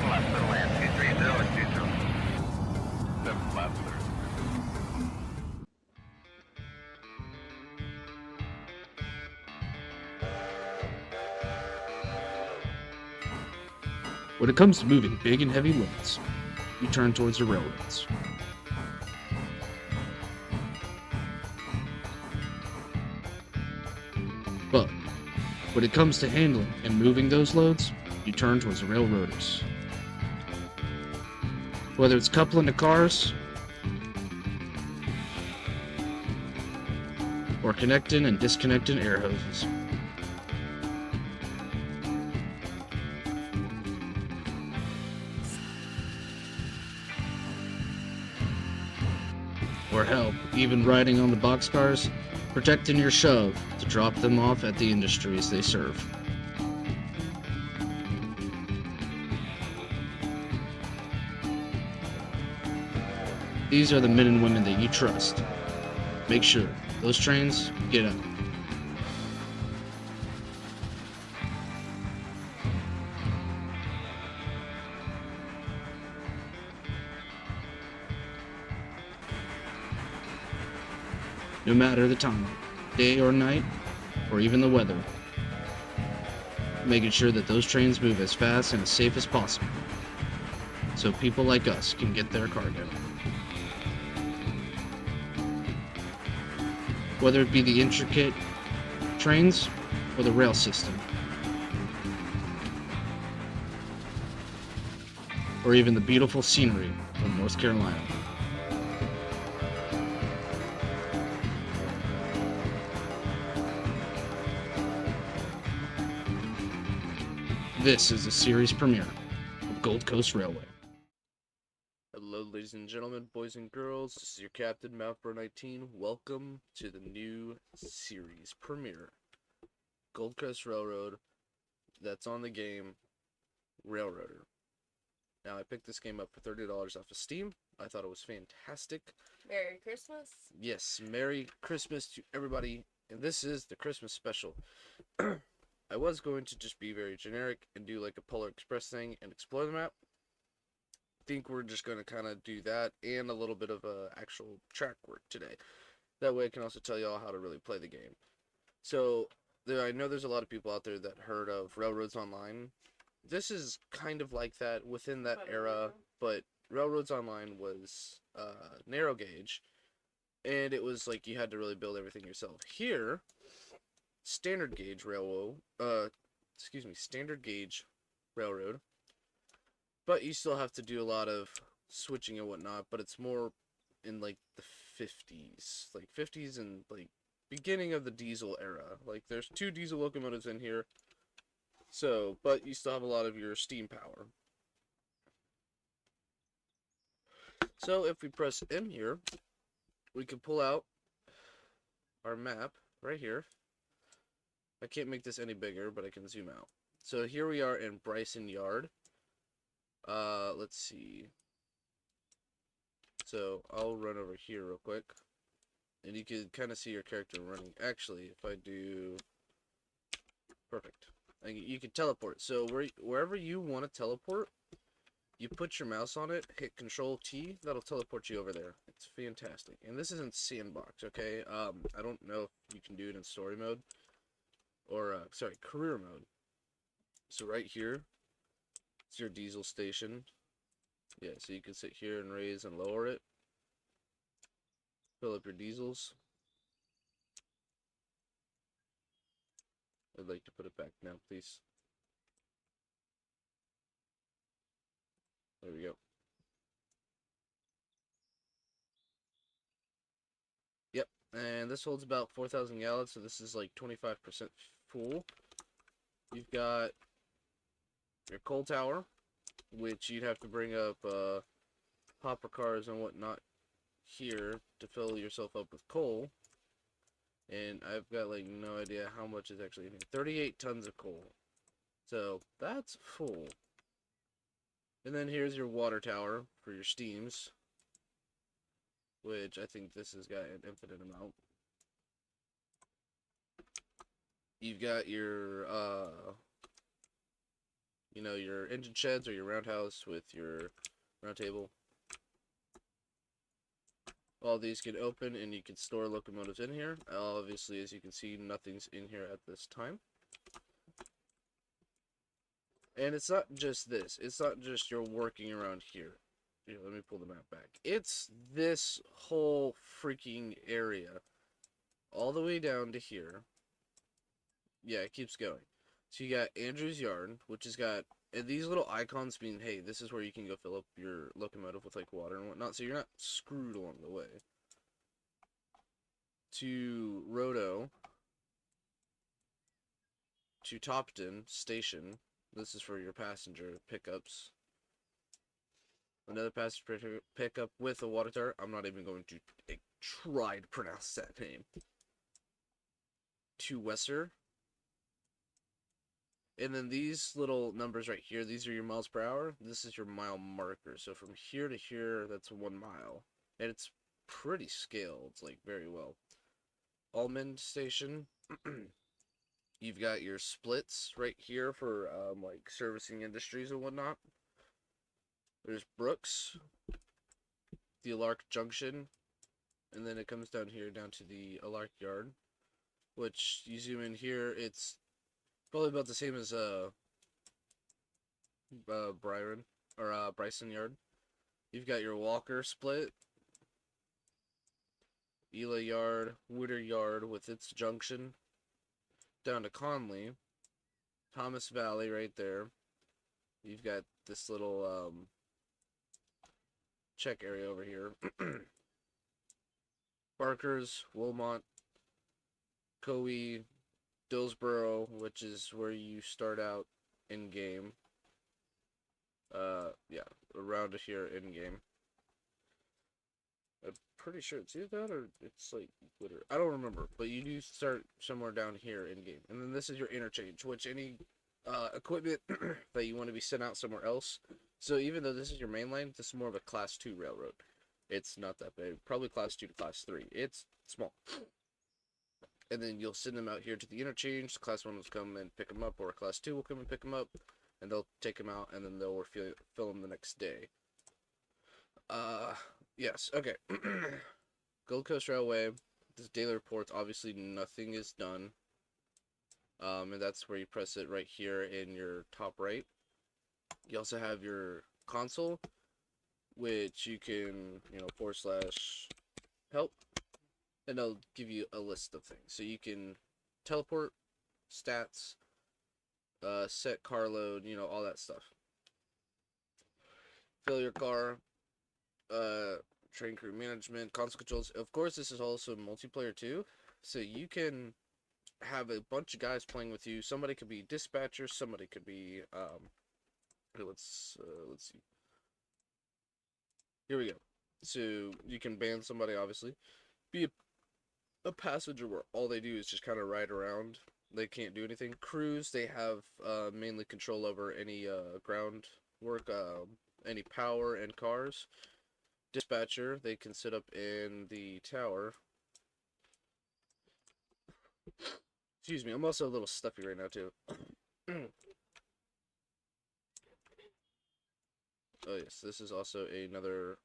left, little land, 230 and 20. 7 left, sir. When it comes to moving big and heavy loads, you turn towards the railroads. But when it comes to handling and moving those loads, you turn towards the RailRoaders. Whether it's coupling to cars, or connecting and disconnecting air hoses. Or hell, even riding on the boxcars, protecting your shove to drop them off at the industries they serve. These are the men and women that you trust. Make sure those trains get out. No matter the time, day or night, or even the weather, making sure that those trains move as fast and as safe as possible, so people like us can get their cargo. Whether it be the intricate trains or the rail system, or even the beautiful scenery from North Carolina. This is a series premiere of Gold Coast Railway. Hello, ladies and gentlemen, boys and girls. This is your captain, Mount Bro 19. Welcome to the new series premiere, Gold Coast Railroad. That's on the game, RailRoader. Now, I picked this game up for $30 off of Steam. I thought it was fantastic. Merry Christmas. Yes, Merry Christmas to everybody. And this is the Christmas special. I was going to just be very generic and do like a Polar Express thing and explore the map. I think we're just going to kind of do that and a little bit of actual track work today. That way I can also tell y'all how to really play the game. So, I know there's a lot of people out there that heard of Railroads Online. This is kind of like that within that era, but Railroads Online was narrow gauge, and it was like you had to really build everything yourself. Here, standard gauge railroad, but you still have to do a lot of switching and whatnot, but it's more in like the 50s and like beginning of the diesel era. Like there's 2 diesel locomotives in here, so but you still have a lot of your steam power. So if we press M here, we can pull out our map right here. I can't make this any bigger, but I can zoom out. So here we are in Bryson Yard. Let's see. So I'll run over here real quick, and you can kind of see your character running. Actually, if I do, perfect. You can teleport. So wherever you want to teleport, you put your mouse on it, hit Control T, that'll teleport you over there. It's fantastic. And this isn't sandbox, okay? I don't know if you can do it in story mode. Or, career mode. So right here, it's your diesel station. Yeah, so you can sit here and raise and lower it. Fill up your diesels. I'd like to put it back now, please. There we go. Yep, and this holds about 4,000 gallons, so this is like 25% full. You've got your coal tower, which you'd have to bring up hopper cars and whatnot here to fill yourself up with coal. And I've got like no idea how much is actually in here. 38 tons of coal. So that's full. And then here's your water tower for your steams, which I think this has got an infinite amount. You've got your you know, your engine sheds or your roundhouse with your round table. All these can open and you can store locomotives in here. Obviously, as you can see, nothing's in here at this time. And it's not just this. It's not just you're working around here. Here, let me pull the map back. It's this whole freaking area. All the way down to here. Yeah, it keeps going. So you got Andrew's Yard, which has got and these little icons mean, hey, this is where you can go fill up your locomotive with like water and whatnot, so you're not screwed along the way. To Rodo, to Topton Station. This is for your passenger pickups. Another passenger pickup with a water tower. I'm not even going to try to pronounce that name. To Wesser. And then these little numbers right here, these are your miles per hour. This is your mile marker. So from here to here, that's 1 mile. And it's pretty scaled, like very well. Almond Station. You've got your splits right here for like servicing industries and whatnot. There's Brooks, the Alark Junction, and then it comes down here down to the Alark Yard, which you zoom in here, it's probably about the same as Bryson Yard. You've got your Walker Split, Ela Yard, Wooder Yard with its junction, down to Conley, Thomas Valley right there. You've got this little check area over here. Barkers, Wilmot, Coe, Dillsboro, which is where you start out in game. Yeah, around here in game. I'm pretty sure it's either that or it's like Twitter. I don't remember, but you do start somewhere down here in game. And then this is your interchange, which any equipment that you want to be sent out somewhere else. So even though this is your main line, this is more of a class 2 railroad. It's not that big. Probably class 2 to class 3. It's small. And then you'll send them out here to the interchange. Class 1 will come and pick them up, or class 2 will come and pick them up. And they'll take them out, and then they'll fill them the next day. Yes, okay. Gold Coast Railway. This daily reports, obviously nothing is done. And that's where you press it right here in your top right. You also have your console, which you can, /help, and it'll give you a list of things. So you can teleport, stats, set car load, all that stuff. Fill your car, train crew management, console controls. Of course, this is also multiplayer too, so you can have a bunch of guys playing with you. Somebody could be dispatcher, somebody could be let's see. Here we go. So you can ban somebody, obviously. Be a passenger where all they do is just kind of ride around. They can't do anything. Crews, they have mainly control over any ground work, any power and cars. Dispatcher, they can sit up in the tower. Excuse me, I'm also a little stuffy right now too. Oh yes, this is also another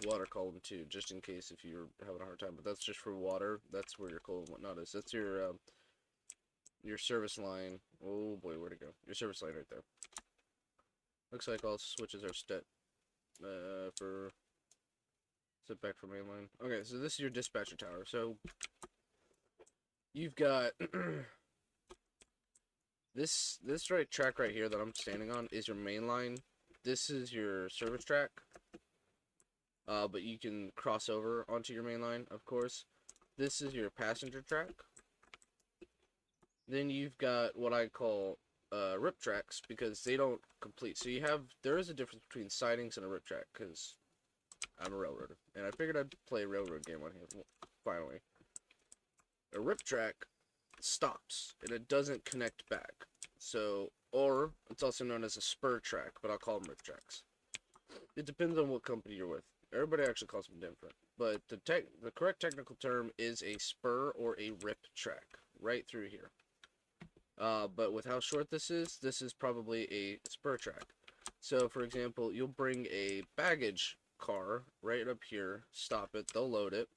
water column too, just in case if you're having a hard time. But that's just for water. That's where your coal and whatnot is. That's your service line. Oh boy, where'd it go? Your service line right there. Looks like all switches are set for set back for mainline. Okay, so this is your dispatcher tower. So you've got this right track right here that I'm standing on is your main line. This is your service track, but you can cross over onto your main line, of course. This is your passenger track. Then you've got what I call rip tracks, because they don't complete. So there is a difference between sidings and a rip track, because I'm a railroader, and I figured I'd play a railroad game on here, finally. A rip track stops, and it doesn't connect back. So, or it's also known as a spur track, but I'll call them rip tracks. It depends on what company you're with. Everybody actually calls them different, but the correct technical term is a spur or a rip track, right through here. But with how short this is probably a spur track. So, for example, you'll bring a baggage car right up here, stop it, they'll load it.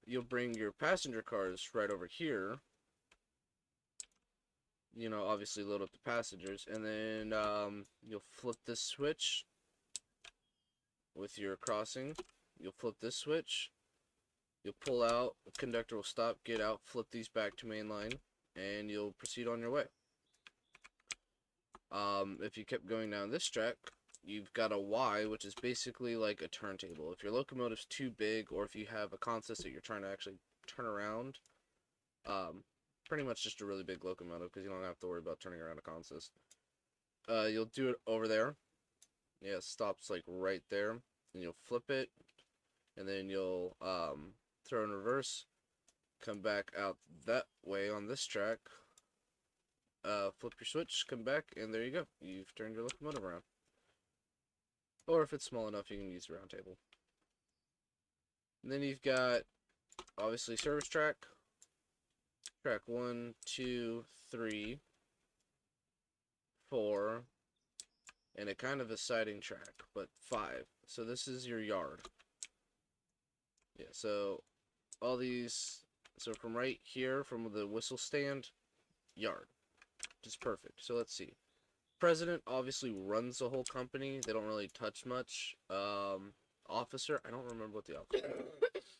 You'll bring your passenger cars right over here. You know, obviously load up the passengers, and then you'll flip this switch with your crossing. You'll flip this switch. You'll pull out, the conductor will stop, get out, flip these back to mainline, and you'll proceed on your way. If you kept going down this track, you've got a Y, which is basically like a turntable. If your locomotive's too big, or if you have a consist that you're trying to actually turn around, pretty much just a really big locomotive, because you don't have to worry about turning around a consist. You'll do it over there. Yeah, it stops like right there, and you'll flip it, and then you'll throw in reverse, come back out that way on this track, flip your switch, come back, and there you go. You've turned your locomotive around. Or if it's small enough, you can use the round table. And then you've got, obviously, service track. Track 1, 2, 3, 4, and a kind of a siding track, but 5. So this is your yard. Yeah, so all these, so from right here, from the whistle stand, yard. Just perfect. So let's see. President obviously runs the whole company. They don't really touch much. Officer, I don't remember what the officer is.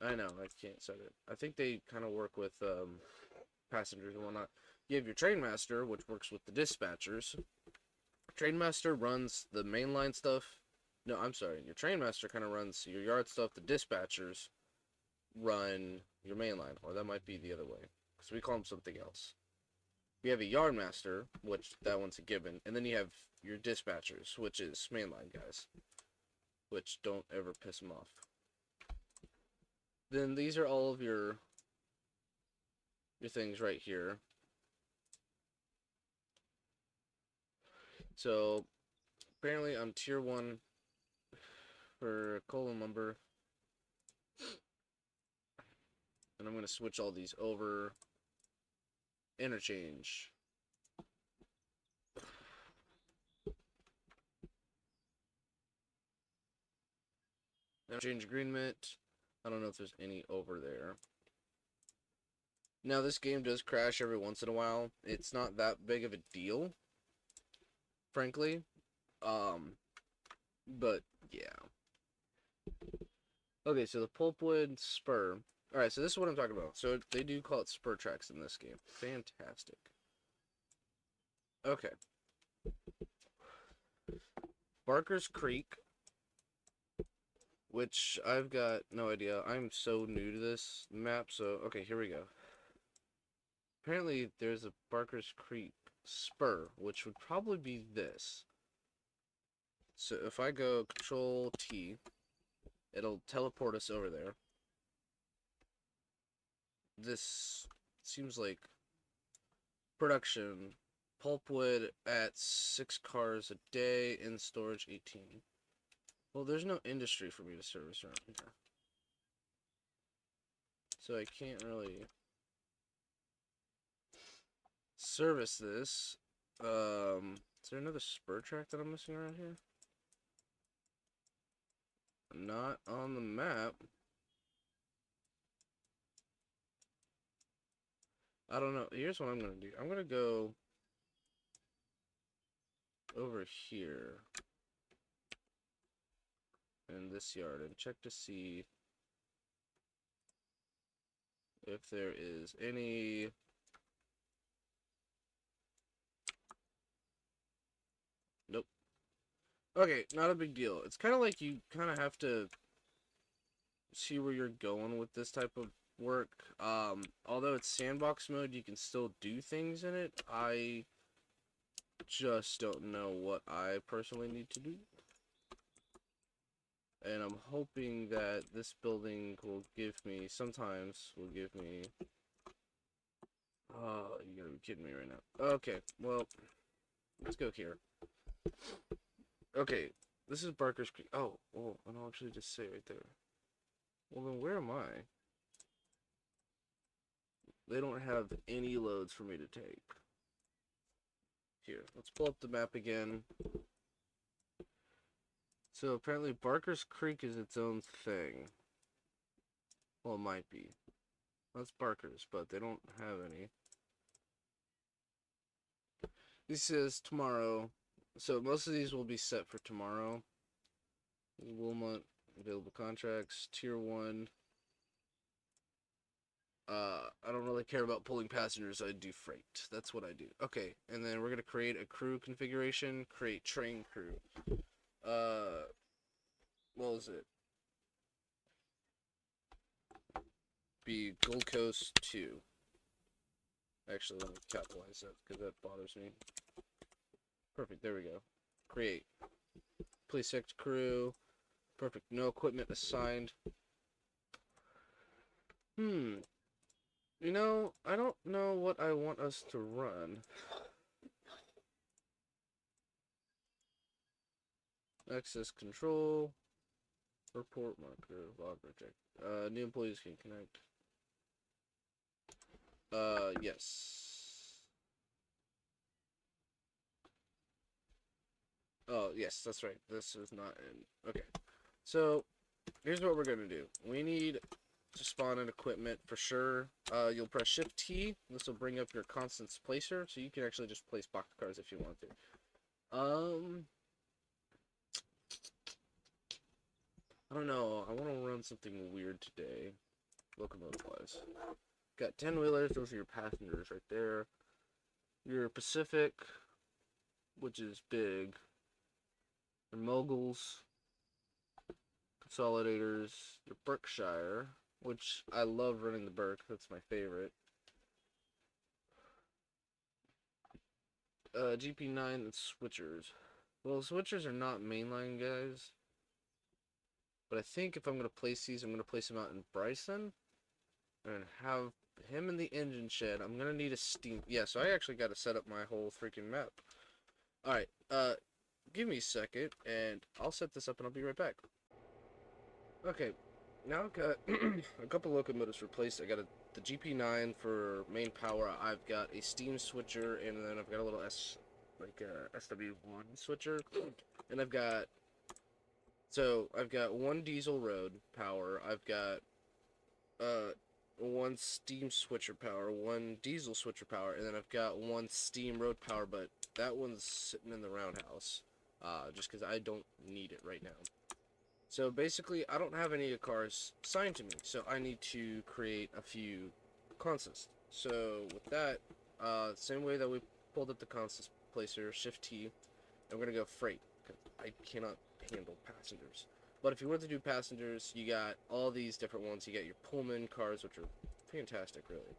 I know, I can't say it. I think they kind of work with passengers and whatnot. You have your trainmaster, which works with the dispatchers. Trainmaster runs the mainline stuff. No, I'm sorry. Your trainmaster kind of runs your yard stuff. The dispatchers run your mainline, or that might be the other way, because we call them something else. You have a yardmaster, which that one's a given, and then you have your dispatchers, which is mainline guys, which don't ever piss them off. Then these are all of your things right here. So apparently I'm tier 1 for coal and lumber, and I'm gonna switch all these over. Interchange. Interchange agreement. I don't know if there's any over there. Now, this game does crash every once in a while. It's not that big of a deal, frankly. But, yeah. Okay, so the pulpwood spur. Alright, so this is what I'm talking about. So, they do call it spur tracks in this game. Fantastic. Okay. Barker's Creek, which I've got no idea. I'm so new to this map, so okay, here we go. Apparently, there's a Barker's Creek spur, which would probably be this. So if I go Control T, it'll teleport us over there. This seems like production. Pulpwood at 6 cars a day, in storage 18. Well, there's no industry for me to service around here. So I can't really service this. Is there another spur track that I'm missing around here? Not on the map. I don't know. Here's what I'm gonna do. I'm gonna go over here in this yard and check to see if there is any nope. Okay, not a big deal. It's kind of like you kind of have to see where you're going with this type of work. Although it's sandbox mode, you can still do things in it. I just don't know what I personally need to do. And I'm hoping that this building will give me, sometimes will give me, oh, you gotta be kidding me right now. Okay, well, let's go here. Okay, this is Barker's Creek. Oh, and I'll actually just say right there. Well, then where am I? they don't have any loads for me to take. Here, let's pull up the map again. So apparently Barker's Creek is its own thing. Well, it might be. That's Barker's, but they don't have any. This says tomorrow. So most of these will be set for tomorrow. Wilmot, available contracts, tier 1. I don't really care about pulling passengers. I do freight. That's what I do. Okay, and then we're gonna create a crew configuration. Create train crew. What was it? Be Gold Coast 2. Actually, let me capitalize that because that bothers me. Perfect. There we go. Create. Please select crew. Perfect. No equipment assigned. You know, I don't know what I want us to run. Access control. Report marker. Log project. New employees can connect. Yes. Oh, yes, that's right. This is not in. Okay. So, here's what we're gonna do. We need to spawn an equipment for sure. You'll press Shift T. This will bring up your constants placer, so you can actually just place boxcars if you want to. I don't know. I want to run something weird today, locomotive-wise. Got 10-wheelers. Those are your passengers right there. Your Pacific, which is big. Your Moguls, Consolidators. Your Berkshire, which I love running the Berk. That's my favorite. GP9 and Switchers. Well, Switchers are not mainline guys. But I think if I'm going to place these, I'm going to place them out in Bryson. And have him in the engine shed. I'm going to need a steam... Yeah, so I actually got to set up my whole freaking map. Alright, give me a second, and I'll set this up and I'll be right back. Okay, now I've got a couple locomotives replaced. I got the GP9 for main power. I've got a steam switcher, and then I've got a little SW1 switcher. And I've got one diesel road power. I've got one steam switcher power, one diesel switcher power, and then I've got one steam road power, but that one's sitting in the roundhouse, just because I don't need it right now. So basically, I don't have any cars assigned to me, so I need to create a few constants. So with that, same way that we pulled up the constants placer, Shift T, and we're gonna go freight, because I cannot handle passengers. But if you want to do passengers, you got all these different ones. You got your Pullman cars, which are fantastic, really.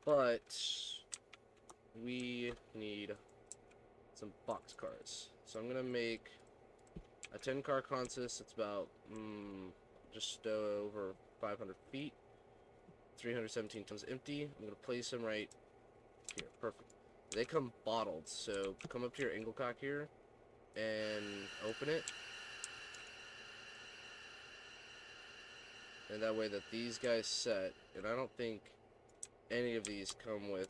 But we need some box cars. So I'm going to make a 10-car consist. It's about just over 500 feet. 317 tons empty. I'm going to place them right here. Perfect. They come bottled. So come up to your angle cock here and open it. And that way that these guys set, and I don't think any of these come with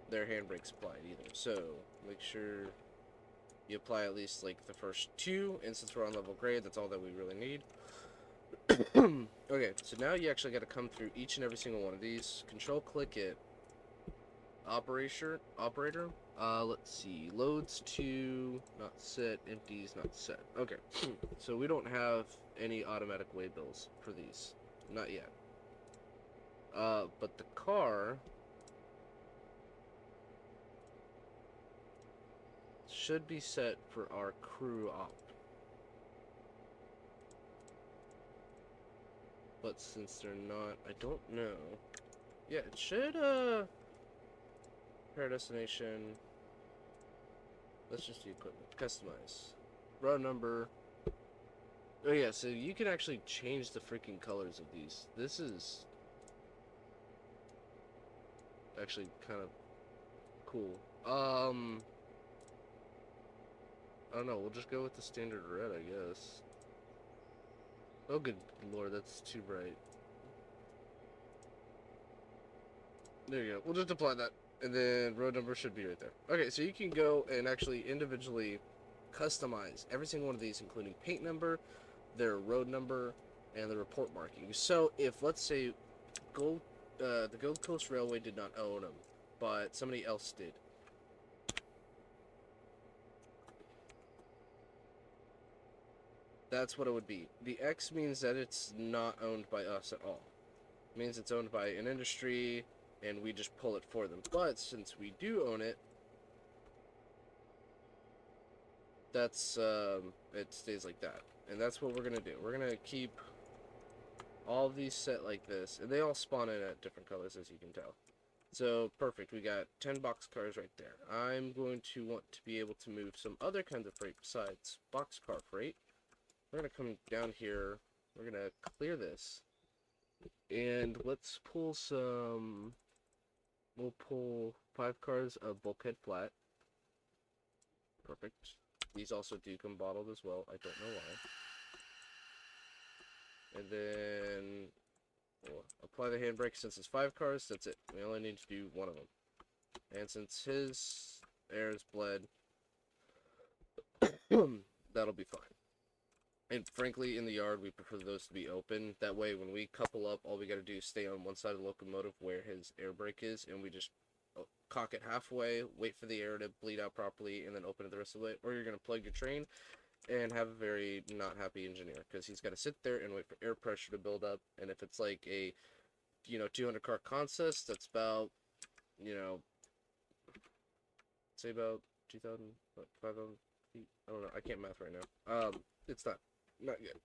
their handbrakes applied either. So make sure you apply at least like the first two, and since we're on level grade, that's all that we really need. Okay, so now you actually got to come through each and every single one of these. Control click it. Operator. Let's see. Loads to not set, empties not set. Okay, so we don't have any automatic waybills for these, not yet. But the car should be set for our crew op. But since they're not, I don't know. Yeah, it should, pair destination. Let's just do equipment. Customize. Row number. Oh yeah, so you can actually change the freaking colors of these. This is actually kind of cool. I don't know, we'll just go with the standard red, I guess. Oh good lord, that's too bright. There you go. We'll just apply that. And then road number should be right there. Okay, so you can go and actually individually customize every single one of these, including paint number, their road number, and the report marking. So if, let's say, the Gold Coast Railway did not own them, but somebody else did. That's what it would be. The X means that it's not owned by us at all. It means it's owned by an industry, and we just pull it for them. But since we do own it, that's it stays like that. And that's what we're gonna do. We're gonna keep all of these set like this, and they all spawn in at different colors, as you can tell. So perfect, we got 10 boxcars right there. I'm going to want to be able to move some other kinds of freight besides boxcar freight. We're gonna come down here, we're gonna clear this, and let's pull some, we'll pull 5 cars of bulkhead flat. Perfect. These also do come bottled as well, I don't know why. And then we'll apply the handbrake. Since it's 5 cars, that's it. We only need to do one of them. And since his air is bled, that'll be fine. And frankly, in the yard, we prefer those to be open. That way, when we couple up, all we gotta do is stay on one side of the locomotive where his air brake is, and we just cock it halfway, wait for the air to bleed out properly, and then open it the rest of the way. Or you're gonna plug your train and have a very not happy engineer, because he's got to sit there and wait for air pressure to build up. And if it's like a 200 car consist, that's about, say about 2,000, 5,000 feet. I don't know, I can't math right now. It's not good,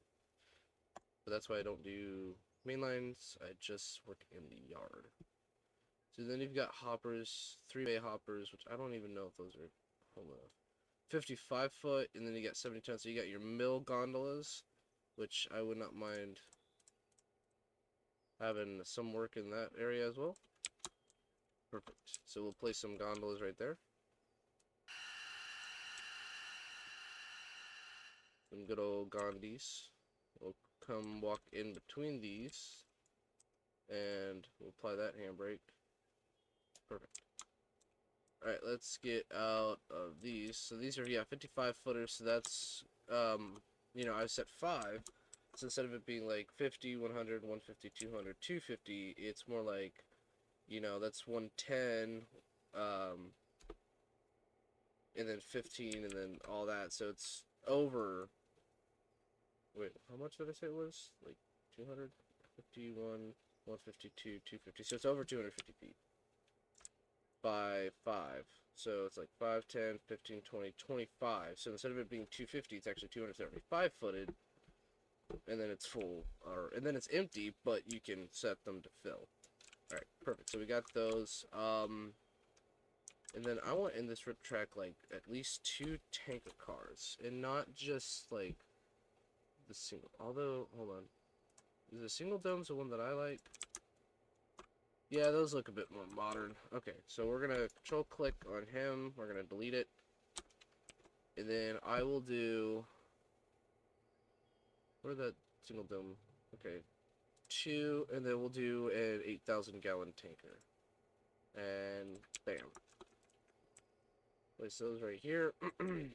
but that's why I don't do main lines. I just work in the yard. So then you've got hoppers, 3-bay hoppers, which I don't even know if those are, hold on, 55 foot, and then you got 70 tons. So you got your mill gondolas, which I would not mind having some work in that area as well. Perfect. So we'll place some gondolas right there. Some good old gondies. We'll come walk in between these, and we'll apply that handbrake. Perfect. Alright, let's get out of these. So these are, 55 footers, so that's, I set 5. So instead of it being like 50, 100, 150, 200, 250, it's more like, that's 110, and then 15, and then all that. So it's over, wait, how much did I say it was? Like 251, 152, 250. So it's over 250 feet by 5. So it's like 5, 10, 15, 20, 25. So instead of it being 250, it's actually 275 footed. And then it's full, and then it's empty, but you can set them to fill. Alright, perfect. So we got those. And then I want in this rip track, like, at least 2 tanker cars. And not just, like, the single. Although, hold on. Is the single domes the one that I like? Yeah, those look a bit more modern. Okay, so we're going to control-click on him. We're going to delete it. And then I will do... Where's that single dome? Okay. 2, and then we'll do an 8,000-gallon tanker. And bam. Place those right here. Open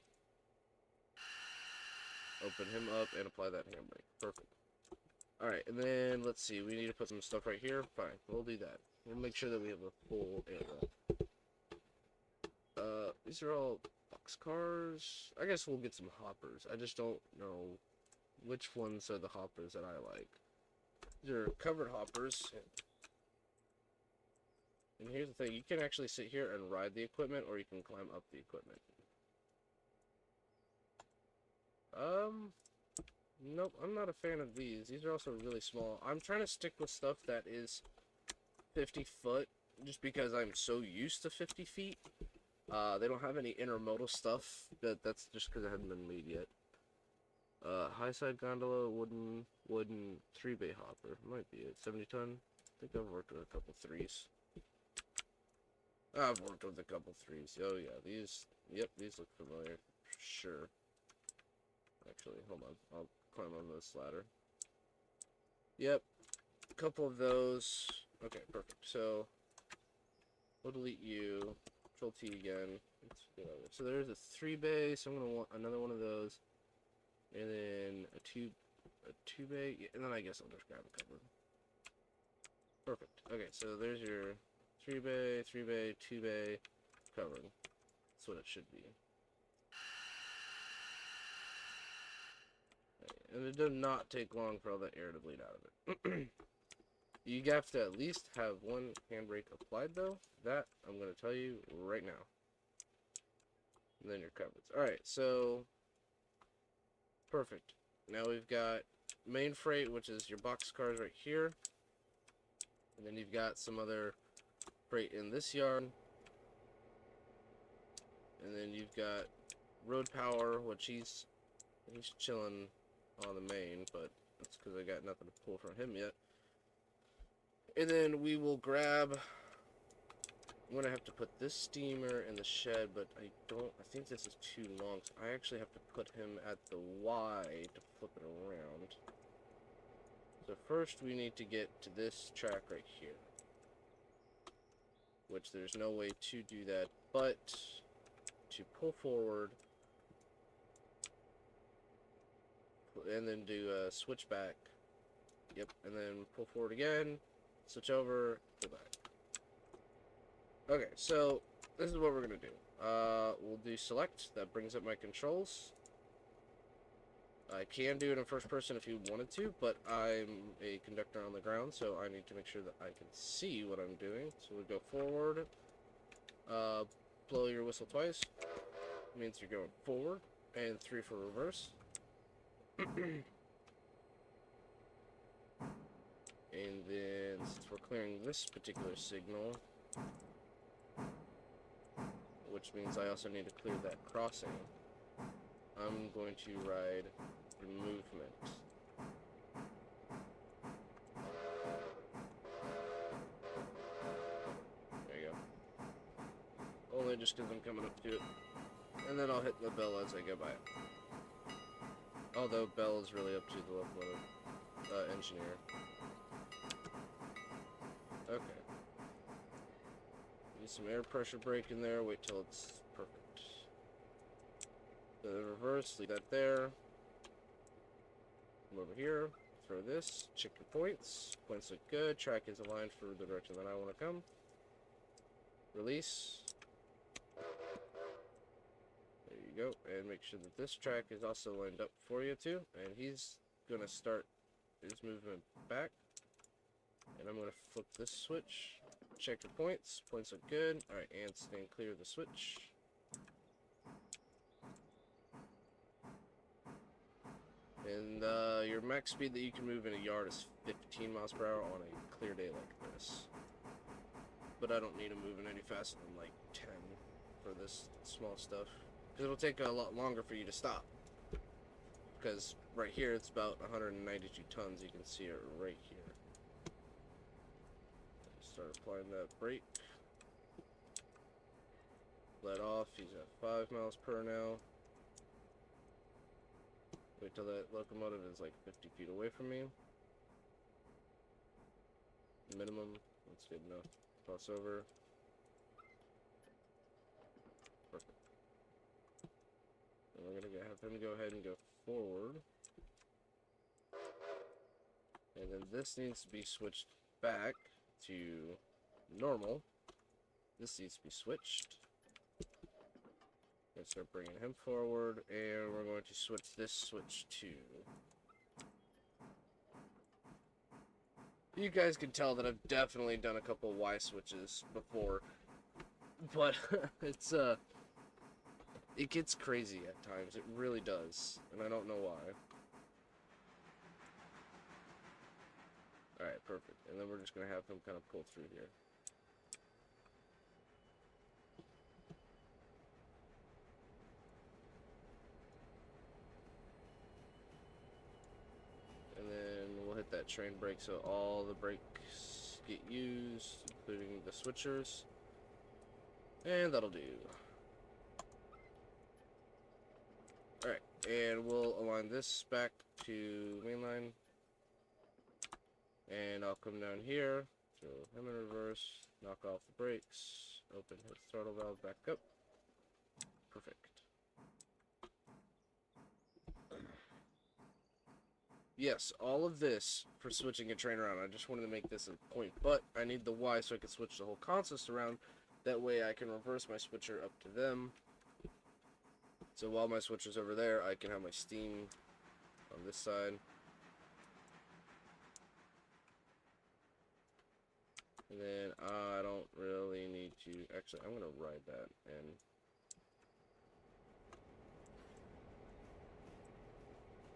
him up and apply that handbrake. Perfect. Alright, and then let's see. We need to put some stuff right here. Fine, we'll do that. We'll make sure that we have a full area. These are all box cars. I guess we'll get some hoppers. I just don't know which ones are the hoppers that I like. These are covered hoppers. And here's the thing, you can actually sit here and ride the equipment, or you can climb up the equipment. Nope, I'm not a fan of these. These are also really small. I'm trying to stick with stuff that is 50 foot, just because I'm so used to 50 feet. They don't have any intermodal stuff, but that's just because it hasn't been made yet. High side gondola, wooden 3-bay hopper. Might be it. 70 ton. I think I've worked with a couple 3s. I've worked with a couple 3s. Oh yeah, these look familiar. Sure. Actually, hold on. I'll climb on this ladder. Yep. A couple of those. Okay, perfect. So, We'll delete you. Control T again. Let's get over. So there's a 3 bay, so I'm gonna want another one of those. And then a 2 bay, yeah, and then I guess I'll just grab a cover. Perfect. Okay, so there's your 3 bay, 3 bay, 2 bay covered. That's what it should be. And it does not take long for all that air to bleed out of it. You have to at least have one handbrake applied, though. That I'm going to tell you right now. And then you're covered. Alright, so perfect. Now we've got main freight, which is your box cars right here. And then you've got some other freight in this yard. And then you've got road power, which he's chilling on the main, but that's because I got nothing to pull from him yet. And then we will grab. I'm gonna have to put this steamer in the shed, but I think this is too long, so I actually have to put him at the Y to flip it around. So first we need to get to this track right here, which there's no way to do that but to pull forward and then do a switch back. Yep, and then pull forward again, switch over, pull back. Okay, so this is what we're gonna do. We'll do select. That brings up my controls. I can do it in first person if you wanted to, but I'm a conductor on the ground, so I need to make sure that I can see what I'm doing. So we go forward. Blow your whistle twice. Means you're going forward, and 3 for reverse. And then, since we're clearing this particular signal, which means I also need to clear that crossing, I'm going to ride movement. There you go. Only just because I'm coming up to it. And then I'll hit the bell as I go by it. Although bell is really up to the locomotive engineer. Okay. Need some air pressure brake in there. Wait till it's perfect. The reverse, leave that there. Come over here. Throw this. Check your points. Points look good. Track is aligned for the direction that I want to come. Release. There you go. And make sure that this track is also lined up for you too. And he's going to start his movement back. And I'm going to flip this switch. Check your points. Points look good. Alright, and stand clear of the switch. And your max speed that you can move in a yard is 15 miles per hour on a clear day like this. But I don't need to move it any faster than like 10 for this small stuff. Because it'll take a lot longer for you to stop. Because right here it's about 192 tons. You can see it right here. Start applying that brake. Let off. He's at 5 miles per hour now. Wait till that locomotive is like 50 feet away from me. Minimum. That's good enough. Cross over. Perfect. And we're gonna have him go ahead and go forward. And then this needs to be switched back to normal. This needs to be switched. Let's start bringing him forward, and we're going to switch this switch to. You guys can tell that I've definitely done a couple Y switches before, but it's it gets crazy at times. It really does, and I don't know why. Alright, perfect. And then we're just going to have him kind of pull through here. And then we'll hit that train brake so all the brakes get used, including the switchers. And that'll do. Alright, and we'll align this back to mainline. And I'll come down here, throw him in reverse, knock off the brakes. open his throttle valve back up. Perfect. Yes, all of this for switching a train around. I just wanted to make this a point, but I need the Y so I can switch the whole consist around. That way I can reverse my switcher up to them. So while my switcher's over there, I can have my steam on this side. And then I don't really need to... Actually, I'm going to ride that and...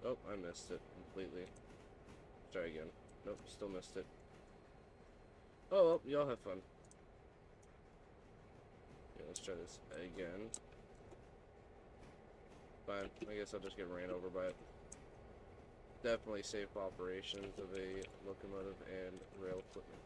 Oh, I missed it completely. Try again. Nope, still missed it. Oh, well, y'all have fun. Okay, let's try this again. Fine, I guess I'll just get ran over by it. Definitely safe operations of a locomotive and rail equipment.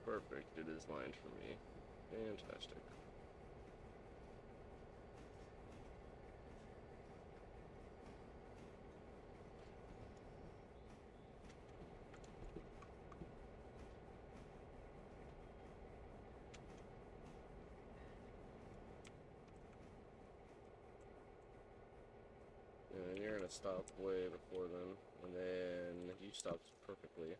Perfect, it is lined for me. Fantastic. And you're gonna stop way before them, and then you stopped perfectly.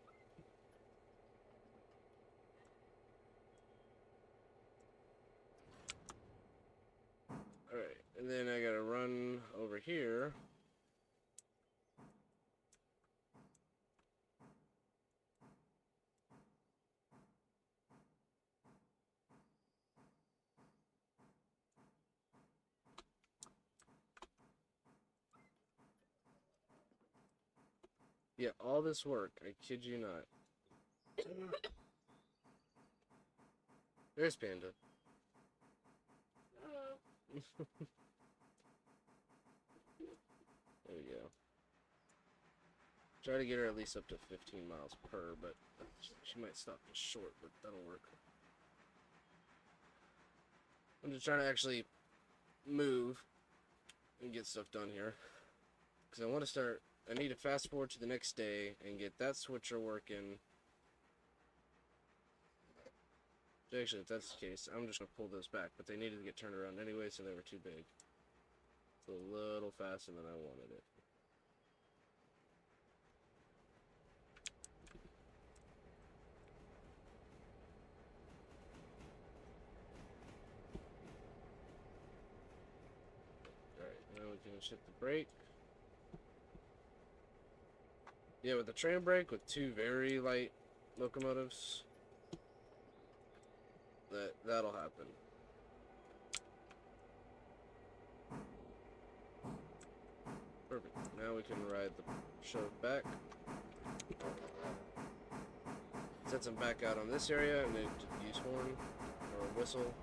Alright, and then I gotta run over here. Yeah, all this work, I kid you not. There's Panda. There we go. Try to get her at least up to 15 miles per, but she might stop just short, but that'll work. I'm just trying to actually move and get stuff done here. Because I want to start, I need to fast forward to the next day and get that switcher working. Actually, if that's the case, I'm just going to pull those back, but they needed to get turned around anyway, so they were too big. It's a little faster than I wanted it. Alright, now we can hit the brake. Yeah, with the train brake, with two very light locomotives, that'll happen. Perfect. Now we can ride the shove back. Sets them back out on this area, and then use horn or whistle.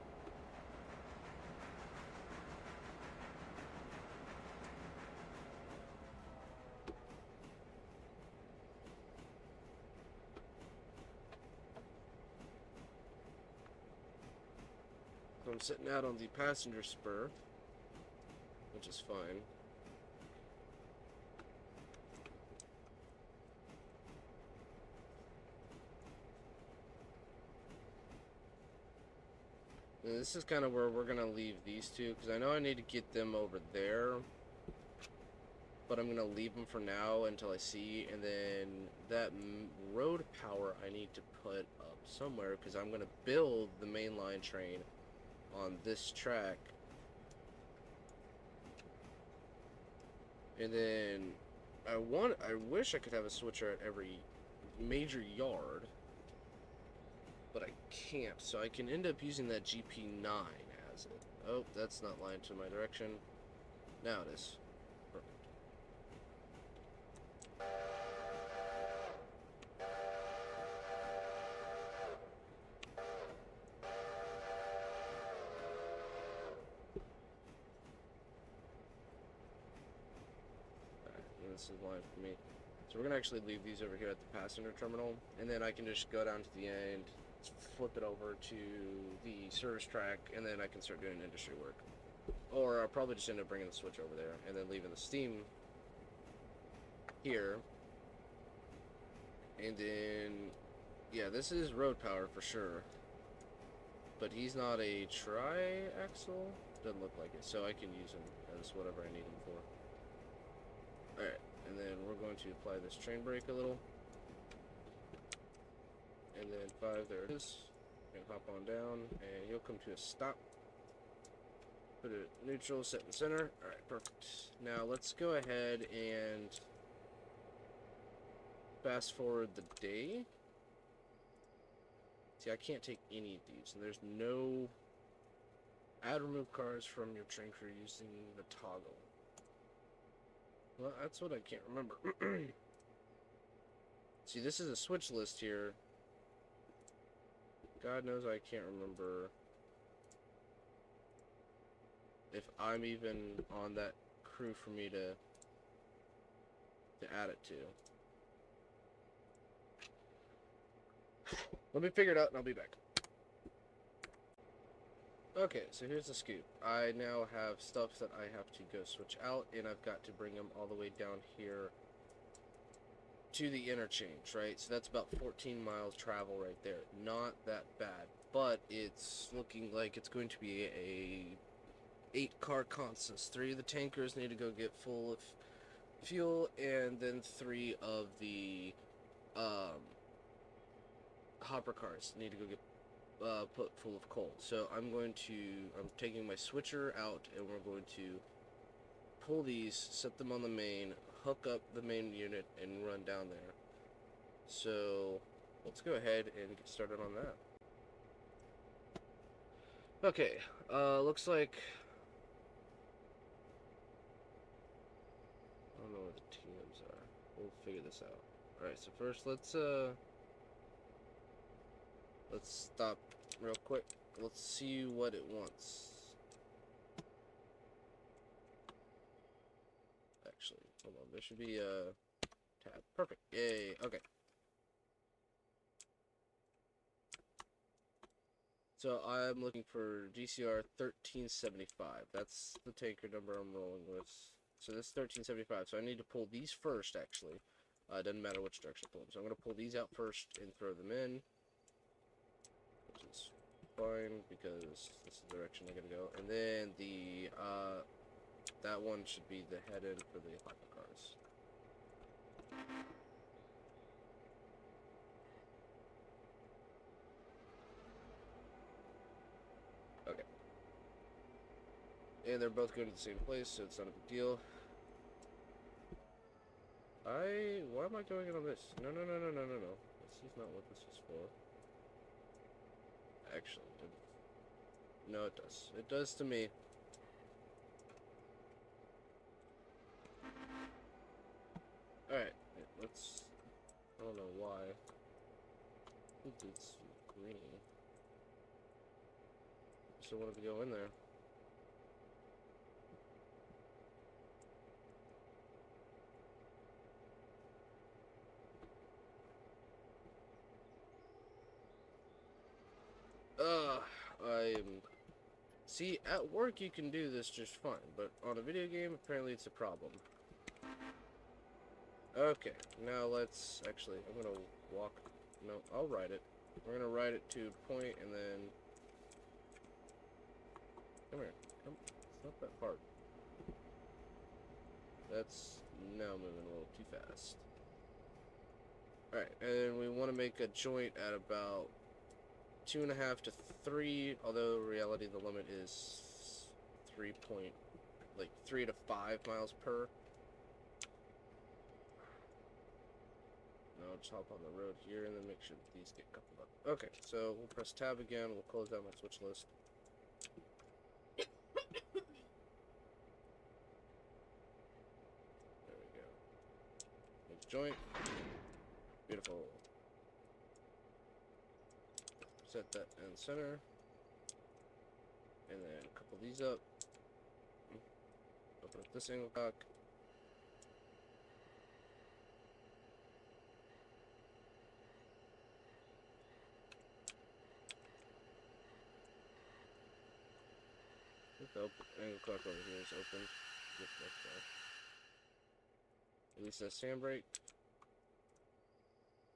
So I'm sitting out on the passenger spur, which is fine. And this is kind of where we're going to leave these two, because I know I need to get them over there, but I'm going to leave them for now until I see, and then that road power I need to put up somewhere, because I'm going to build the mainline train on this track. And then I wish I could have a switcher at every major yard, but I can't, so I can end up using that GP9 as it. Oh, that's not lined to my direction. Now it is. Perfect. Alright, this is lined for me. So we're going to actually leave these over here at the passenger terminal, and then I can just go down to the end, flip it over to the service track, and then I can start doing industry work. Or I'll probably just end up bringing the switch over there and then leaving the steam here. And then, yeah, this is road power for sure. But he's not a tri-axle. Doesn't look like it. So I can use him as whatever I need him for. Alright, and then we're going to apply this train brake a little. And then 5, there it is. And hop on down, and you'll come to a stop. Put it neutral, set in center. Alright, perfect. Now let's go ahead and fast forward the day. See, I can't take any of these, and there's no add remove cars from your train crew using the toggle. Well, that's what I can't remember. See, this is a switch list here. God knows I can't remember if I'm even on that crew for me to add it to. Let me figure it out and I'll be back. Okay, so here's the scoop. I now have stuff that I have to go switch out, and I've got to bring them all the way down here to the interchange, right? So that's about 14 miles travel right there. Not that bad, but it's looking like it's going to be a 8-car consist. 3 of the tankers need to go get full of fuel, and then 3 of the hopper cars need to go get put full of coal. So I'm taking my switcher out, and we're going to pull these, set them on the main, hook up the main unit, and run down there. So let's go ahead and get started on that. Okay, looks like I don't know where the TMs are. We'll figure this out. Alright, so first let's stop real quick. Let's see what it wants. Actually, hold on. There should be a tab. Perfect. Yay. Okay. So I'm looking for GCR 1375. That's the tanker number I'm rolling with. So this is 1375. So I need to pull these first, actually. It doesn't matter which direction I pull them. So I'm going to pull these out first and throw them in. Which is fine, because this is the direction I'm going to go. And then the that one should be the head end for the hopper cars. Okay. And they're both going to the same place, so it's not a big deal. Why am I going in on this? No. This is not what this is for. Actually, no, it does. It does to me. Alright, let's... I don't know why. I think it's green. So I wanted to go in there. See, at work you can do this just fine, but on a video game, apparently it's a problem. Okay, now let's... Actually, I'm gonna walk... No, I'll ride it. We're gonna ride it to a point, and then... Come here. Come... It's not that hard. That's now moving a little too fast. Alright, and we want to make a joint at about 2.5 to 3, although in reality the limit is 3 to 5 miles per. I'll just hop on the road here and then make sure that these get coupled up. Okay, so we'll press tab again, we'll close down my switch list. There we go. Make joint. Beautiful. Set that in center. And then couple these up. Open up this angle cock. The angle clock over here is open. Yep, that's release that handbrake.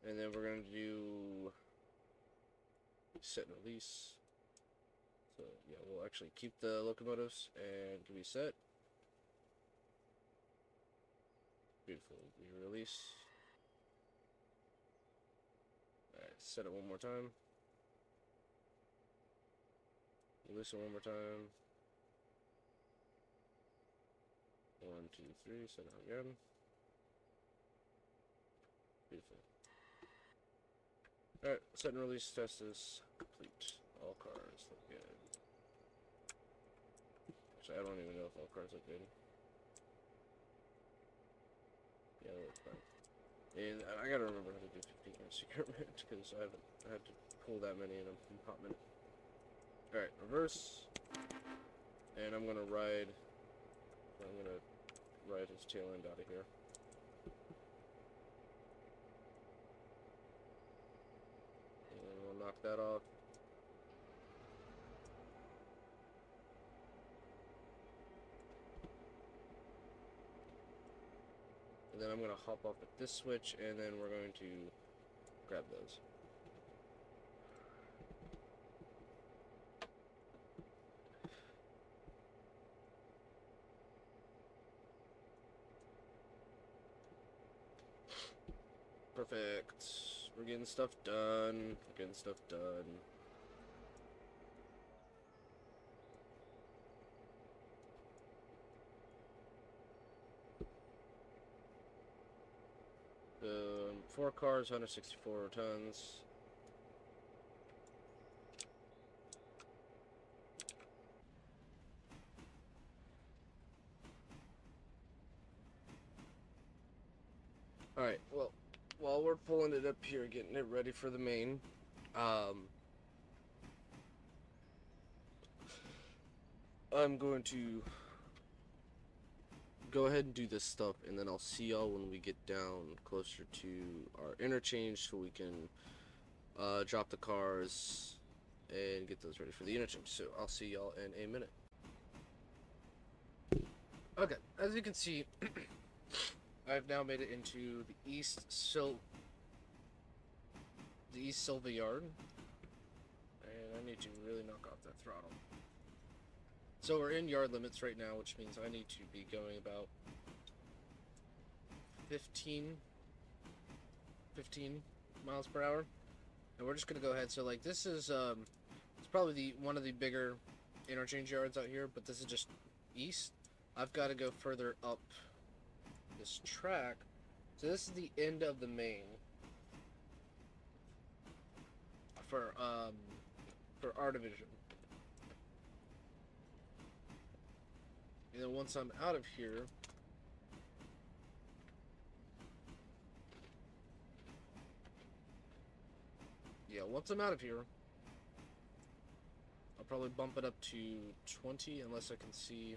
And then we're going to do set and release. So yeah, we'll actually keep the locomotives and give you set. Beautiful. We release. Alright, set it one more time. Release it one more time. 1, 2, 3. Set it again. Beautiful. Alright, set and release test is complete. All cars look good. Actually, I don't even know if all cars look good. Yeah, they look fine. And I gotta remember how to do 15 in secret because I haven't had to pull that many in a hot minute. Alright, reverse. And I'm gonna ride his tail end out of here. And we'll knock that off. And then I'm going to hop off at this switch, and then we're going to grab those. Perfect. We're getting stuff done. We're getting stuff done. The 4 cars, 164 tons. Alright, well, while we're pulling it up here, getting it ready for the main, I'm going to go ahead and do this stuff, and then I'll see y'all when we get down closer to our interchange so we can drop the cars and get those ready for the interchange. So I'll see y'all in a minute. Okay, as you can see, I've now made it into the East Silva yard, and I need to really knock off that throttle. So we're in yard limits right now, which means I need to be going about 15 miles per hour. And we're just going to go ahead. So like this is it's probably one of the bigger interchange yards out here, but this is just east. I've got to go further up this track. So this is the end of the main for our division. And then once I'm out of here, once I'm out of here, I'll probably bump it up to 20 unless I can see,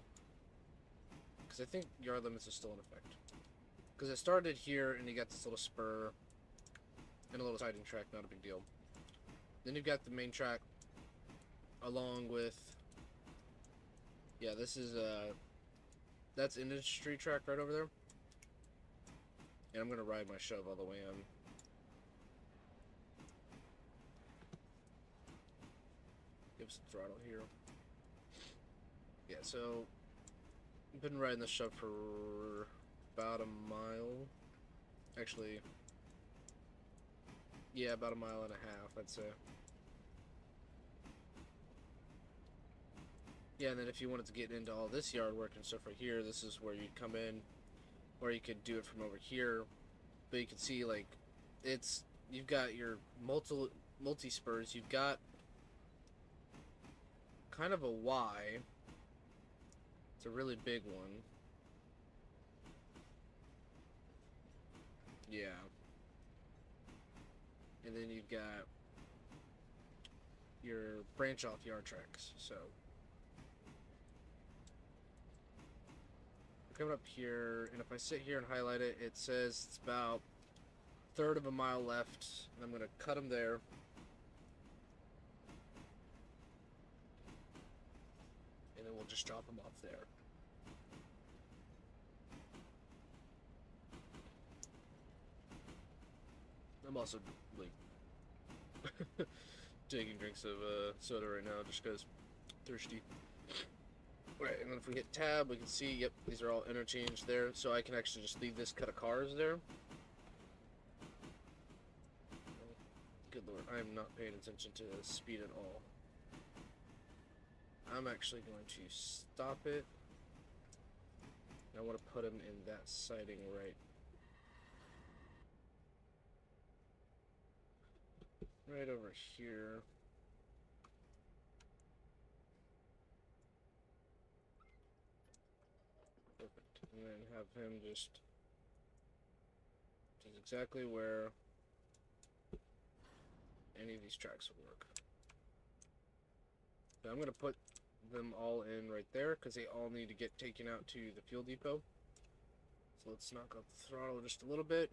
because I think yard limits are still in effect. Because it started here and you got this little spur and a little siding track, not a big deal. Then you've got the main track along with, this is that's industry track right over there. And I'm gonna ride my shove all the way on. Give some throttle here. Yeah, so I've been riding the shove for about a mile. Actually, yeah, about a mile and a half, I'd say. Yeah, and then if you wanted to get into all this yard work and stuff right here, this is where you'd come in, or you could do it from over here. But you can see, like, you've got your multi-spurs, you've got kind of a Y. It's a really big one. Yeah. And then you've got your branch off yard tracks. So coming up here, and if I sit here and highlight it, it says it's about a third of a mile left, and I'm going to cut them there. And then we'll just drop them off there. I'm also like taking drinks of soda right now just because thirsty. Right, and then if we hit tab, we can see, yep, these are all interchanged there, so I can actually just leave this cut of cars there. Good lord, I am not paying attention to the speed at all. I'm actually going to stop it. I want to put him in that siding right over here. Perfect. And then have him just exactly where any of these tracks will work. So I'm going to put them all in right there because they all need to get taken out to the fuel depot. So let's knock up the throttle just a little bit.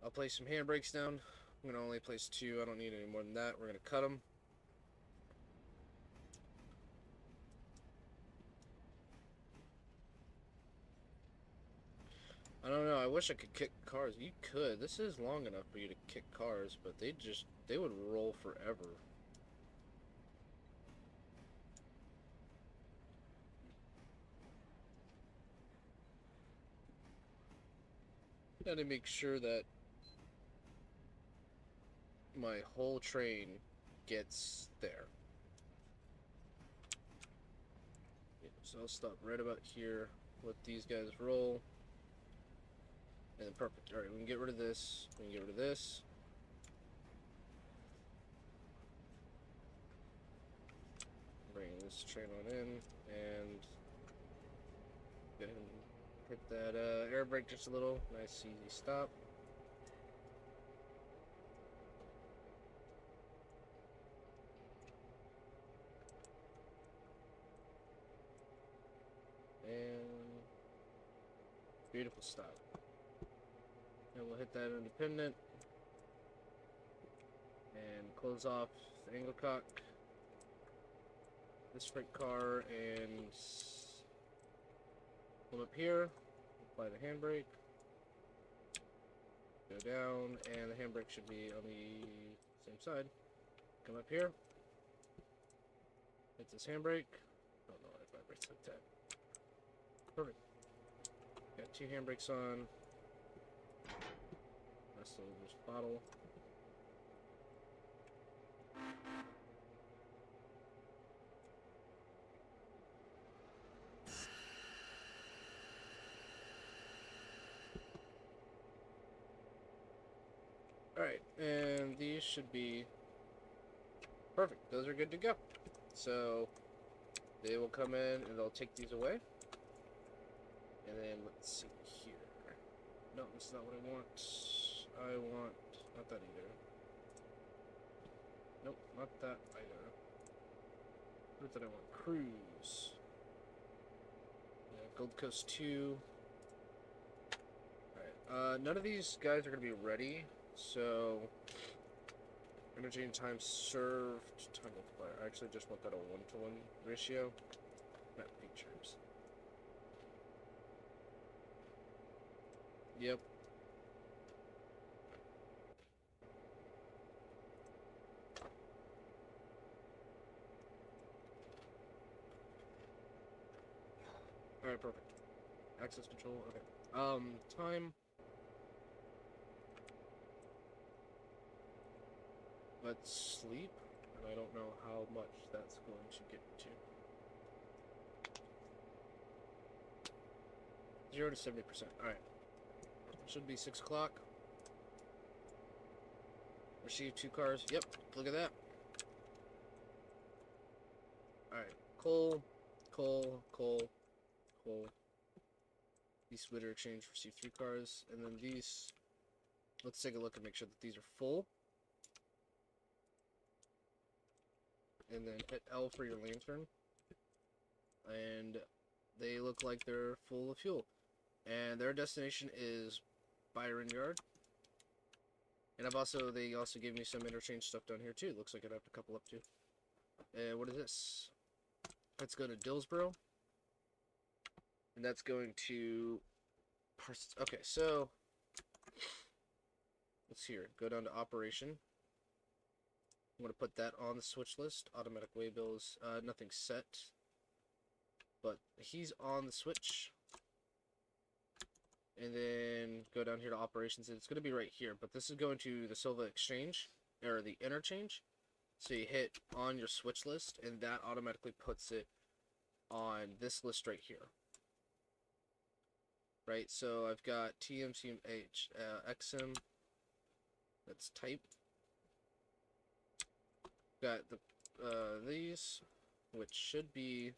I'll place some handbrakes down. I'm going to only place 2. I don't need any more than that. We're going to cut them. I don't know. I wish I could kick cars. You could. This is long enough for you to kick cars, but they would roll forever. Got to make sure that my whole train gets there. So I'll stop right about here. Let these guys roll. And then perfect. Alright, we can get rid of this. We can get rid of this. Bring this train on in. And go ahead and hit that air brake just a little. Nice, easy stop. And beautiful stop. And we'll hit that independent. And close off the angle cock. This freight car and pull up here. Apply the handbrake. Go down, and the handbrake should be on the same side. Come up here. Hit this handbrake. Oh no, it vibrates like that. Perfect. Got 2 handbrakes on. Nice little just bottle. Alright, and these should be perfect. Those are good to go. So they will come in and they'll take these away. And then let's see here. No, that's not what I want. I want not that either. Nope, not that either. What did I want? Cruise. Yeah, Gold Coast 2. Alright, none of these guys are going to be ready. So, interchange time served, time multiplier. I actually just want that a 1-to-1 ratio. Map features. Yep. Alright, perfect. Access control, okay. Time. Let's sleep, and I don't know how much that's going to get to. 0 to 70%. Alright. Should be 6 o'clock. Receive 2 cars. Yep, look at that. Alright. Coal. These splitter exchange receive 3 cars. And then these, let's take a look and make sure that these are full. And then hit L for your lantern. And they look like they're full of fuel. And their destination is Byron Yard. And they also gave me some interchange stuff down here too. Looks like I'd have to couple up too. And what is this? Let's go to Dillsboro. And that's going to... Okay, so... Let's see here. Go down to Operation. I'm going to put that on the switch list. Automatic waybills. Nothing's set. But he's on the switch. And then go down here to Operations. It's going to be right here. But this is going to the Silva Exchange. Or the Interchange. So you hit on your switch list. And that automatically puts it on this list right here. Right, so I've got TMCMH, XM, that's type. Got the these, which should be,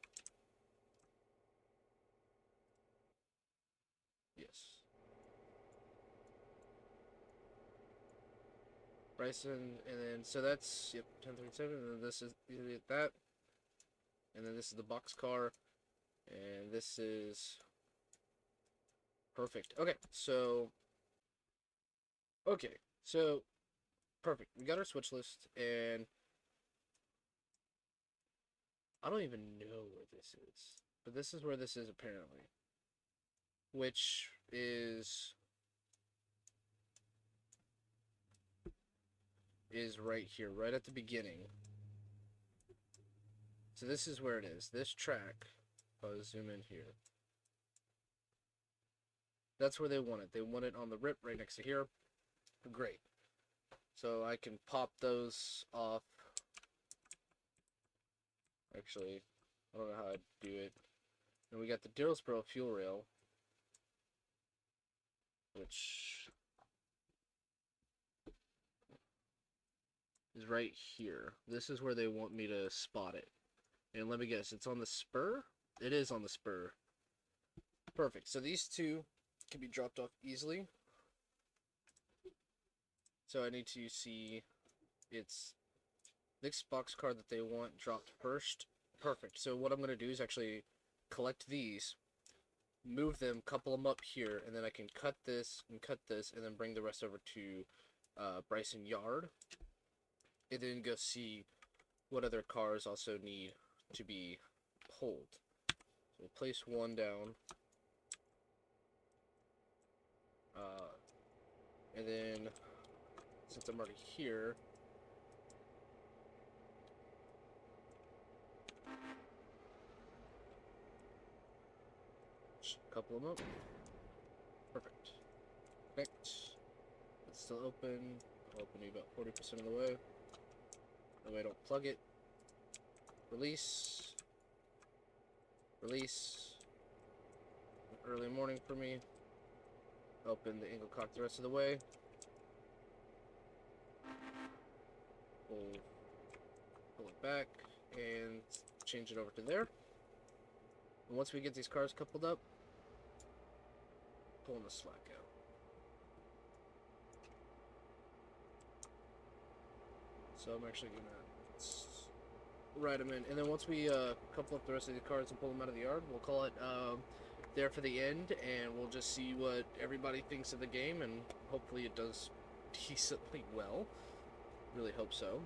yes. Bryson, and then, so that's, yep, 1037, and then this is that. And then this is the box car, and this is... Perfect. Okay, so perfect. We got our switch list, and I don't even know where this is, but this is where this is apparently, which is right here, right at the beginning. So this is where it is. This track. I'll zoom in here. That's where they want it. They want it on the rip right next to here. Great. So I can pop those off. Actually, I don't know how I'd do it. And we got the Dillsboro fuel rail, which is right here. This is where they want me to spot it. And let me guess, it's on the spur? It is on the spur. Perfect. So these two can be dropped off easily. So I need to see its next box car that they want dropped first. Perfect. So what I'm going to do is actually collect these, move them, couple them up here, and then I can cut this, and then bring the rest over to Bryson Yard. And then go see what other cars also need to be pulled. So we'll place one down. And then, since I'm already here, couple them up. Perfect. Connect. It's still open. I'll open you about 40% of the way. That way I don't plug it. Release. Release. Early morning for me. Open the angle cock the rest of the way. Pull it back and change it over to there. And once we get these cars coupled up, pulling the slack out. So I'm actually gonna ride them in, and then once we couple up the rest of the cars and pull them out of the yard, we'll call it there for the end, and we'll just see what everybody thinks of the game, and hopefully it does decently well. Really hope so.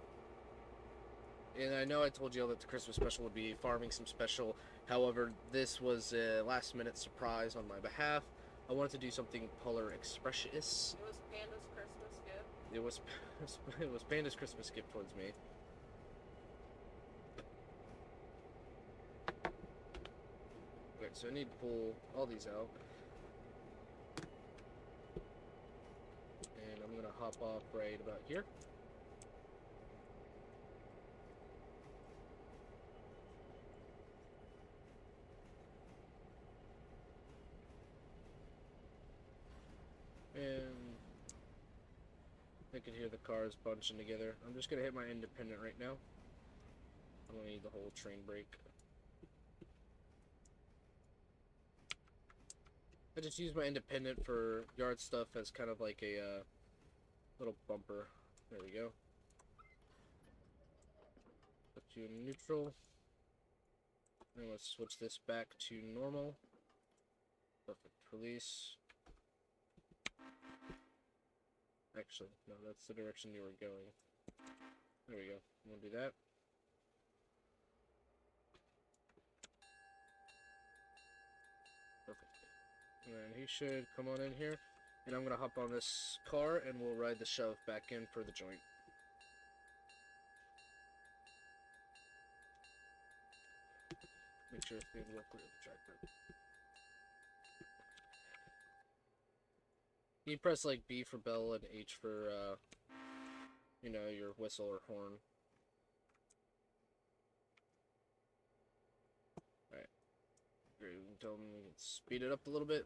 And I know I told you all that the Christmas special would be farming some special. However, this was a last-minute surprise on my behalf. I wanted to do something Polar Express-ish. It was Panda's Christmas gift. It was Panda's Christmas gift towards me. Okay, so I need to pull all these out. And I'm gonna hop off right about here. And I can hear the cars bunching together. I'm just gonna hit my independent right now. I don't need the whole train brake. I just use my independent for yard stuff as kind of like a little bumper. There we go. Put you in neutral. And let's switch this back to normal. Perfect. Release. Actually, no, that's the direction you were going. There we go. I'm gonna do that. And then he should come on in here. And I'm going to hop on this car and we'll ride the shove back in for the joint. Make sure it's being real clear of the tractor. You press like B for bell and H for, you know, your whistle or horn. Alright. Great, we can tell them we can speed it up a little bit.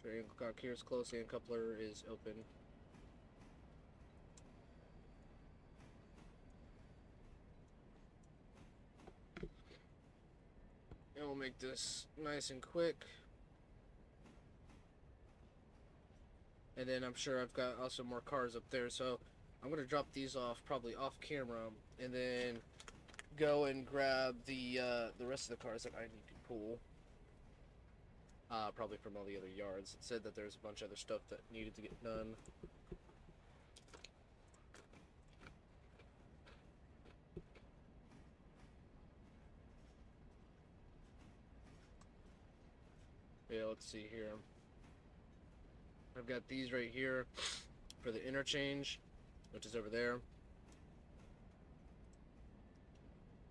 Sure, ankle cock here is close, and coupler is open. And we'll make this nice and quick. And then I'm sure I've got also more cars up there, so I'm gonna drop these off probably off camera, and then go and grab the rest of the cars that I need to pull. Probably from all the other yards. It said that there's a bunch of other stuff that needed to get done. Yeah, let's see here. I've got these right here for the interchange, which is over there.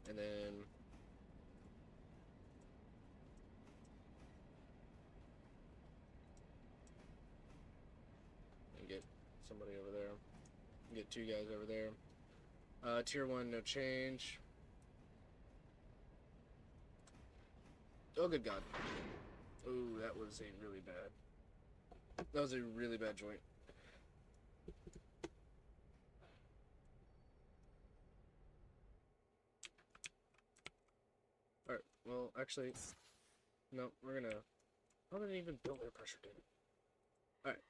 And then get somebody over there. Get two guys over there. Tier 1, no change. Oh, good God. Oh, that was a really bad. That was a really bad joint. Alright, well, actually, no, we're gonna... I didn't even build air pressure, did it? Alright.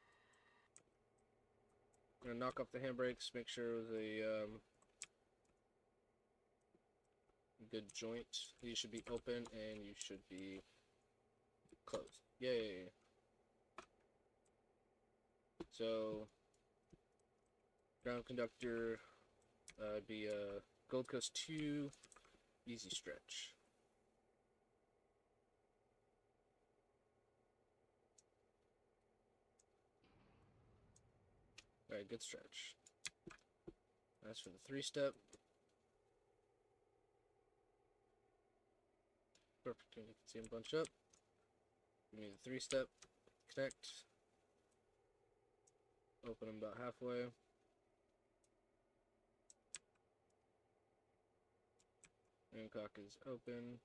I'm gonna knock off the handbrakes, make sure it was a, good joint. You should be open, and you should be closed. Yay! So, ground conductor, be Gold Coast 2, easy stretch. Alright, good stretch. That's for the 3-step. Perfect, and you can see them bunch up. Give me the 3-step, connect. Open them about halfway. Angle-cock is open.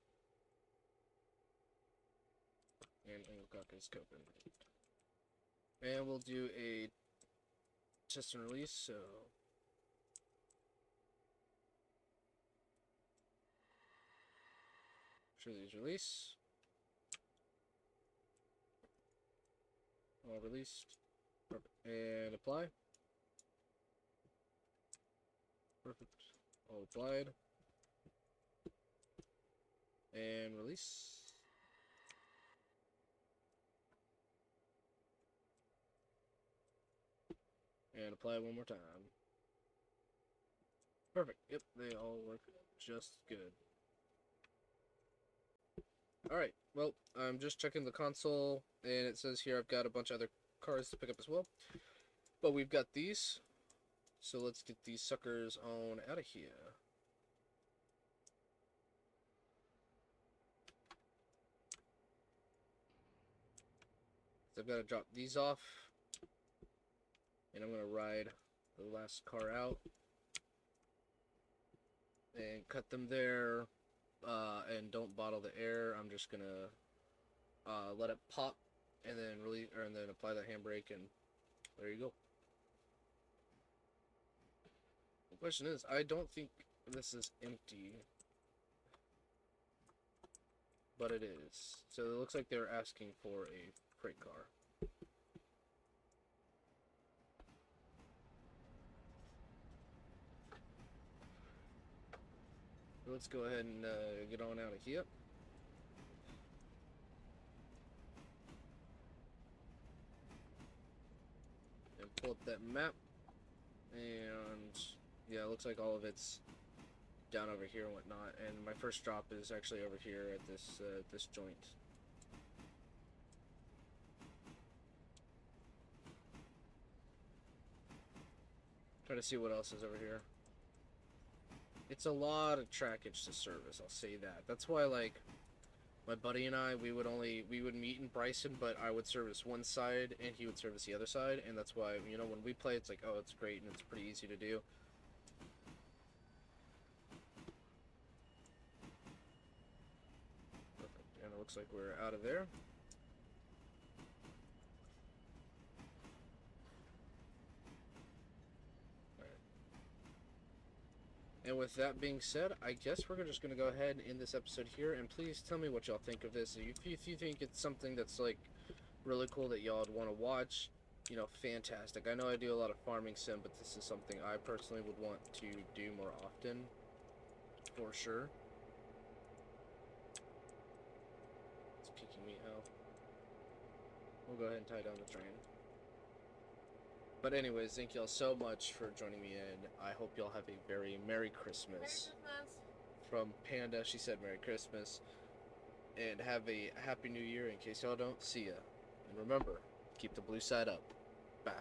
And angle-cock is open. And we'll do a test and release, so... Sure these release. All released. Perfect. And apply. Perfect. All applied. And release. And apply one more time. Perfect. Yep, they all work just good. Alright, well, I'm just checking the console, and it says here I've got a bunch of other cars to pick up as well. But we've got these, so let's get these suckers on out of here. So I've got to drop these off, and I'm going to ride the last car out, and cut them there. And don't bottle the air. I'm just gonna let it pop, and then release, and then apply the handbrake, and there you go. The question is, I don't think this is empty, but it is. So it looks like they're asking for a freight car. Let's go ahead and get on out of here. And pull up that map. And yeah, it looks like all of it's down over here and whatnot. And my first drop is actually over here at this this joint. Try to see what else is over here. It's a lot of trackage to service, I'll say that. That's why, like, my buddy and I, we would meet in Bryson, but I would service one side and he would service the other side, and that's why, you know, when we play, it's like, oh, it's great and it's pretty easy to do. Perfect. And it looks like we're out of there. And with that being said, I guess we're just going to go ahead and end this episode here. And please tell me what y'all think of this. If you think it's something that's, like, really cool that y'all would want to watch, you know, fantastic. I know I do a lot of farming sim, but this is something I personally would want to do more often. For sure. It's peeking me out. We'll go ahead and tie down the train. But anyways, thank y'all so much for joining me in. I hope y'all have a very Merry Christmas. Merry Christmas. From Panda, she said Merry Christmas. And have a Happy New Year in case y'all don't see ya. And remember, keep the blue side up. Bye.